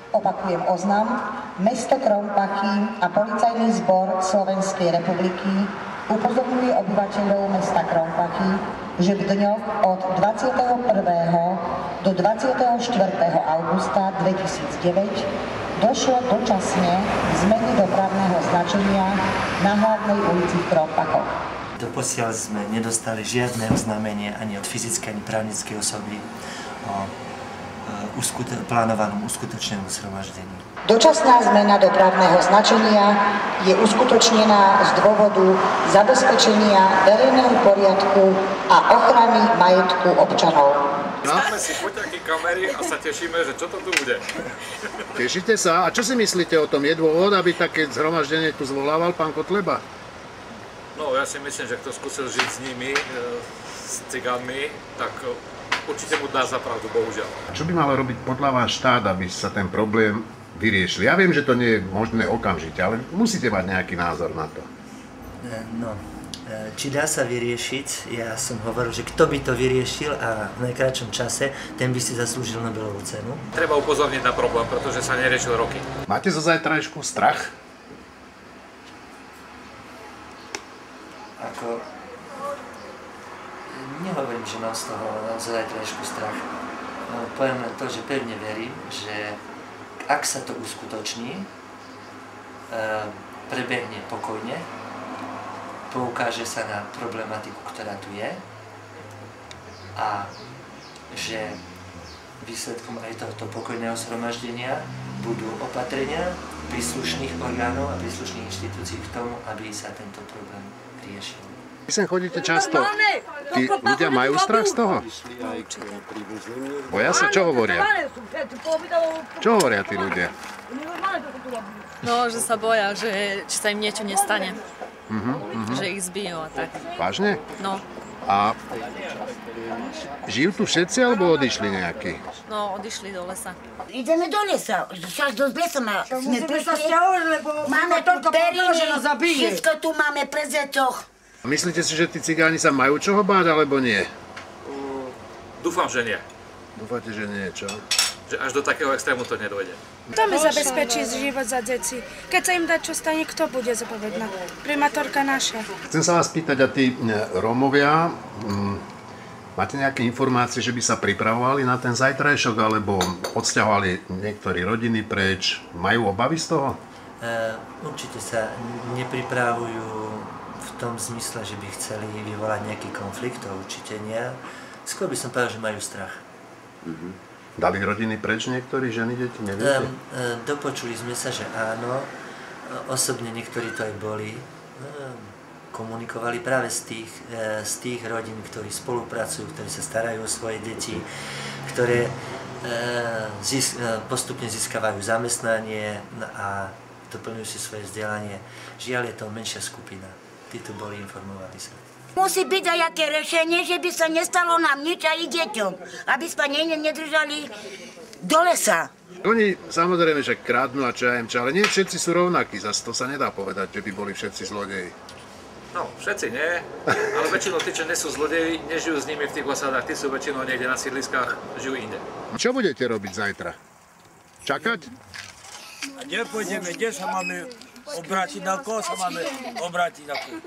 Opakujem oznam, mesto Krompachy a Policajný zbor Slovenskej republiky upozorňuje obyvateľov mesta Krompachy, že v dňoch od 21. do 24. augusta 2009 došlo dočasne k zmene dopravného značenia na hlavnej ulici v Krompachoch. Doposiaľ sme nedostali žiadne oznámenie ani od fyzickej, ani právnickej osoby o plánovanom uskutočnenom zhromaždení. Dočasná zmena dopravného značenia je uskutočnená z dôvodu zabezpečenia verejného poriadku a ochrany majetku občanov. Máme si poťaky kamery a sa tešíme, že čo to tu bude. Tešíte sa? A čo si myslíte o tom? Je dôvod, aby také zhromaždenie tu zvolával pán Kotleba? No, ja si myslím, že kto skúsil žiť s nimi, s cigánmi, tak určite mu dá za pravdu, bohužiaľ. Čo by malo robiť podľa vás štát, aby sa ten problém vyriešil? Ja viem, že to nie je možné okamžite, ale musíte mať nejaký názor na to. No, či dá sa vyriešiť, ja som hovoril, že kto by to vyriešil a v najkratšom čase, ten by si zaslúžil Nobelovú cenu. Treba upozorniť na problém, pretože sa neriešil roky. Máte zo zajtrajšku strach? Nehovorím, že mám z toho zajtrajšku strach. Poviem len to, že pevne verím, že ak sa to uskutoční, prebehne pokojne, poukáže sa na problematiku, ktorá tu je a že výsledkom aj tohto pokojného zhromaždenia budú opatrenia príslušných orgánov a príslušných inštitúcií k tomu, aby sa tento problém riešil. Vy sem chodíte často. Tí ľudia majú strach z toho? Boja sa? Čo hovoria? Čo hovoria tí ľudia? No, že sa boja, že či sa im niečo nestane. Že ich zbijú a tak. Vážne? No. A žijú tu všetci, alebo odišli nejakí? No, odišli do lesa. Ideme do lesa, však do lesa sme prišli. Máme tu periny, všetko tu máme pre zecoch. Myslíte si, že tí cigáni sa majú čoho báť, alebo nie? Dúfam, že nie. Dúfate, že nie, čo? Že až do takého extrému to nedôjde. Kto mi zabezpečí život za deti? Keď sa im dá čo stane, kto bude zodpovedná? Primátorka naša. Chcem sa vás pýtať, a tí Rómovia, máte nejaké informácie, že by sa pripravovali na ten zajtrajšok, alebo odsťahovali niektorí rodiny preč? Majú obavy z toho? Určite sa nepripravujú v tom zmysle, že by chceli vyvolať nejaký konflikt, to určite nie. Skôr by som povedal, že majú strach. Dali rodiny preč niektorí, ženy, deti, neviete? Dopočuli sme sa, že áno. Osobne niektorí to aj boli. Komunikovali práve z tých rodín, ktorí spolupracujú, ktorí sa starajú o svoje deti, ktoré postupne získavajú zamestnanie a doplňujú si svoje vzdelanie. Žiaľ, je to menšia skupina. Tí tu boli, informovali sa. Musí byť aj aké riešenie, že by sa nestalo nám nič aj deťom, aby sa nedržali do lesa. Oni samozrejme, že kradnú a čo ja viem čo, ale nie všetci sú rovnakí, zase to sa nedá povedať, že by boli všetci zlodeji. No, všetci nie, ale väčšinou tí, čo nie sú zlodeji, nežijú s nimi v tých osádach, tí sú väčšinou niekde na sídliskách, žijú inde. Čo budete robiť zajtra? Čakať? A kde pôjdeme, kde sa máme obrátiť, na koho sa máme obrátiť, na koho?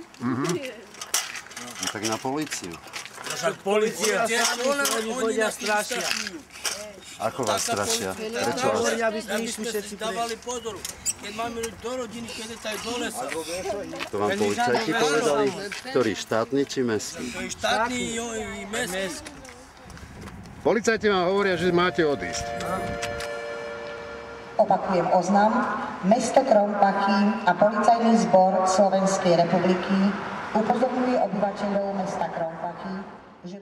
No, tak na políciu. Však polícia, oni chodia strašia. Ako vás strašia? Prečo vás? Hovoria, aby sme išli všetci dávali pozor. Keď máme do rodiny, keď je aj do lesa. To vám policajti povedali? Ktorý, štátny či mestský? To je štátny i mestský. Policajti vám hovoria, že máte odísť. Opakujem oznam, mesto Krompachy a Policajný zbor Slovenskej republiky upozorňuje obyvateľov mesta Krompachy, že